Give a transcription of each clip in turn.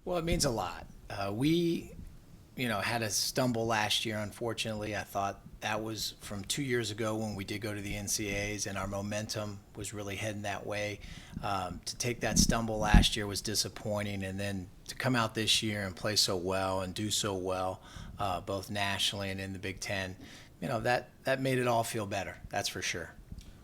Well, it means a lot. We, had a stumble last year. Unfortunately, I thought that was from 2 years ago when we did go to the NCAAs, and our momentum was really heading that way. To take that stumble last year was disappointing, and then to come out this year and play so well and do so well, both nationally and in the Big Ten, that made it all feel better. That's for sure.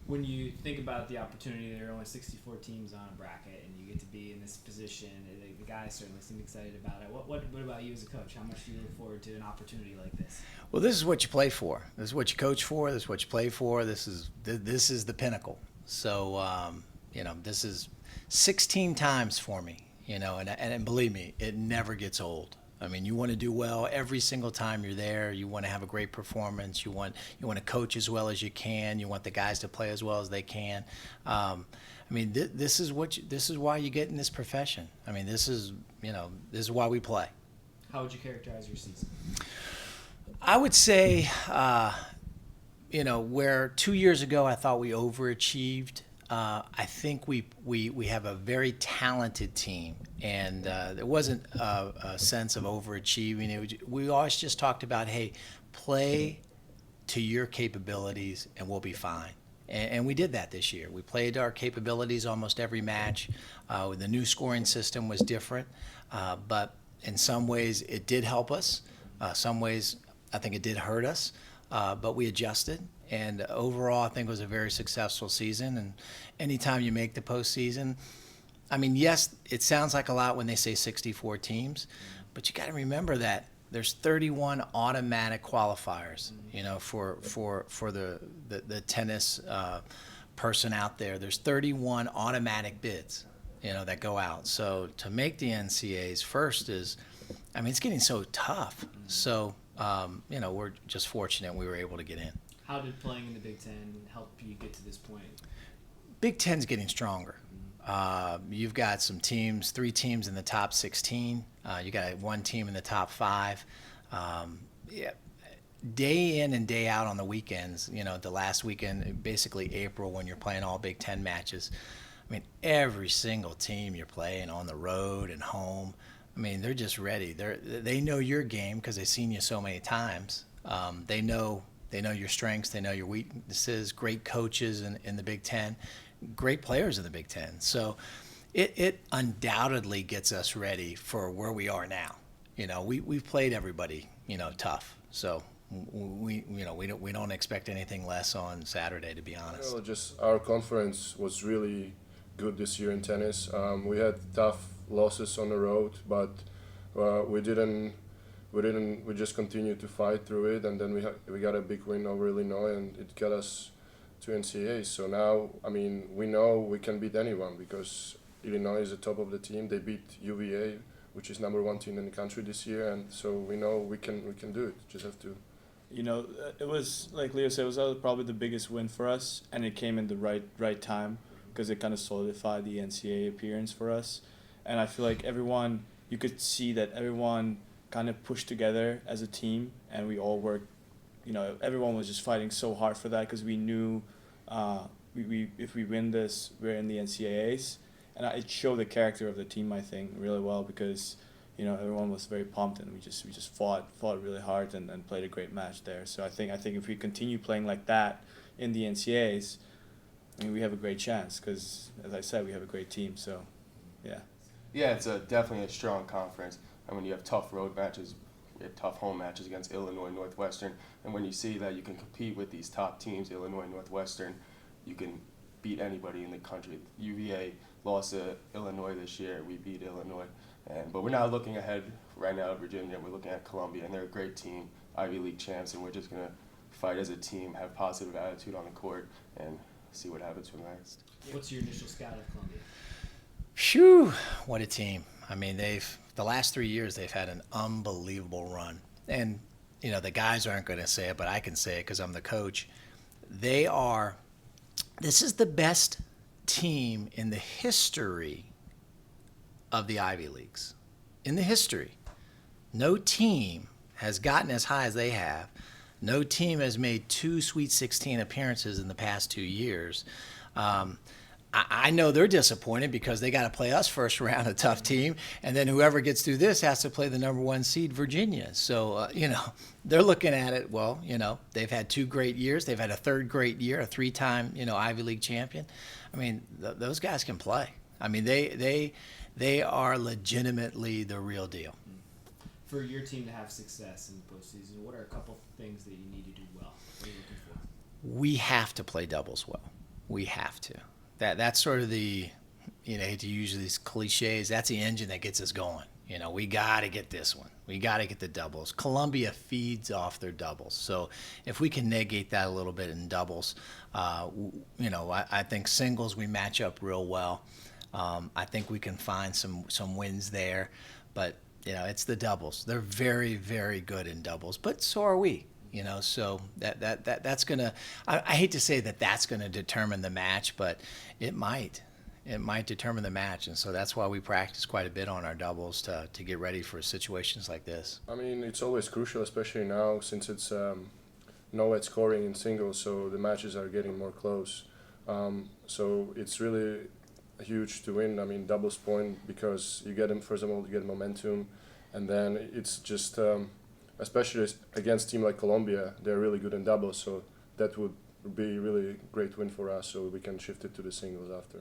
When you think about the opportunity, there are only 64 teams on a bracket, and you get to be in this position. The guys certainly seem excited about it. What about you as a coach? How much do you look forward to an opportunity like this? Well, this is what you play for. This is what you coach for. This is what you play for. This is the pinnacle. So this is 16 times for me. And believe me, it never gets old. I mean, you want to do well every single time you're there. You want to have a great performance. You want to coach as well as you can. You want the guys to play as well as they can. This is why you get in this profession. I mean, this is why we play. How would you characterize your season? I would say, where 2 years ago I thought we overachieved. I think we have a very talented team, and there wasn't a sense of overachieving. We always just talked about, hey, play to your capabilities, and we'll be fine. And we did that this year. We played our capabilities almost every match. The new scoring system was different, but in some ways it did help us. Some ways I think it did hurt us, but we adjusted. And overall, I think it was a very successful season. And anytime you make the postseason, yes, it sounds like a lot when they say 64 teams, but you got to remember that there's 31 automatic qualifiers. For the tennis person out there, there's 31 automatic bids. That go out. So to make the NCAAs first it's getting so tough. So we're just fortunate we were able to get in. How did playing in the Big Ten help you get to this point? Big Ten's getting stronger. You've got some teams, 3 teams in the top 16. You got 1 team in the top 5. Day in and day out on the weekends, the last weekend, basically April, when you're playing all Big Ten matches, every single team you're playing on the road and home, they're just ready. They know your game because they've seen you so many times. They know your strengths. They know your weaknesses. Great coaches in the Big Ten, great players in the Big Ten. So it undoubtedly gets us ready for where we are now. We've played everybody, tough. So we don't expect anything less on Saturday, to be honest. Just our conference was really good this year in tennis. We had tough losses on the road, but we didn't. We just continued to fight through it, and then we got a big win over Illinois, and it got us to NCAA. So now, we know we can beat anyone because Illinois is the top of the team. They beat UVA, which is #1 team in the country this year, and so we know we can do it. Just have to. It was like Leo said, it was probably the biggest win for us, and it came in the right time because it kind of solidified the NCAA appearance for us, and I feel like you could see that everyone kind of pushed together as a team, and we all worked. Everyone was just fighting so hard for that because we knew we if we win this, we're in the NCAAs, and it showed the character of the team, I think, really well because everyone was very pumped, and we just fought really hard and played a great match there. So I think if we continue playing like that in the NCAAs, we have a great chance because, as I said, we have a great team. So, yeah. Yeah, it's definitely a strong conference. You have tough road matches, you have tough home matches against Illinois, Northwestern, and when you see that you can compete with these top teams, Illinois, Northwestern, you can beat anybody in the country. UVA lost to Illinois this year. We beat Illinois, but we're not looking ahead right now at Virginia. We're looking at Columbia, and they're a great team, Ivy League champs, and we're just gonna fight as a team, have positive attitude on the court, and see what happens from there. What's your initial scout of Columbia? Phew, what a team. The last 3 years, they've had an unbelievable run. And, the guys aren't going to say it, but I can say it because I'm the coach. This is the best team in the history of the Ivy Leagues. In the history. No team has gotten as high as they have. No team has made 2 Sweet 16 appearances in the past 2 years. I know they're disappointed because they got to play us first round, a tough team, and then whoever gets through this has to play the number 1 seed, Virginia. So they're looking at it. Well, they've had 2 great years. They've had a 3rd great year, a 3-time Ivy League champion. I mean, those guys can play. I mean, they are legitimately the real deal. For your team to have success in the postseason, what are a couple things that you need to do well? What are you looking for? We have to play doubles well. We have to. That's sort of the, I hate to use these cliches, that's the engine that gets us going. We got to get this one. We got to get the doubles. Columbia feeds off their doubles. So if we can negate that a little bit in doubles, I think singles we match up real well. I think we can find some wins there. But, it's the doubles. They're very, very good in doubles, but so are we. So that's gonna. I hate to say that's gonna determine the match, but it might. It might determine the match, and so that's why we practice quite a bit on our doubles to get ready for situations like this. I mean, it's always crucial, especially now since it's no wet scoring in singles, so the matches are getting more close. So it's really huge to win. I mean, doubles point because you get them. First of all, you get momentum, and then it's just. Especially against a team like Colombia, they're really good in doubles, so that would be really great win for us, so we can shift it to the singles after.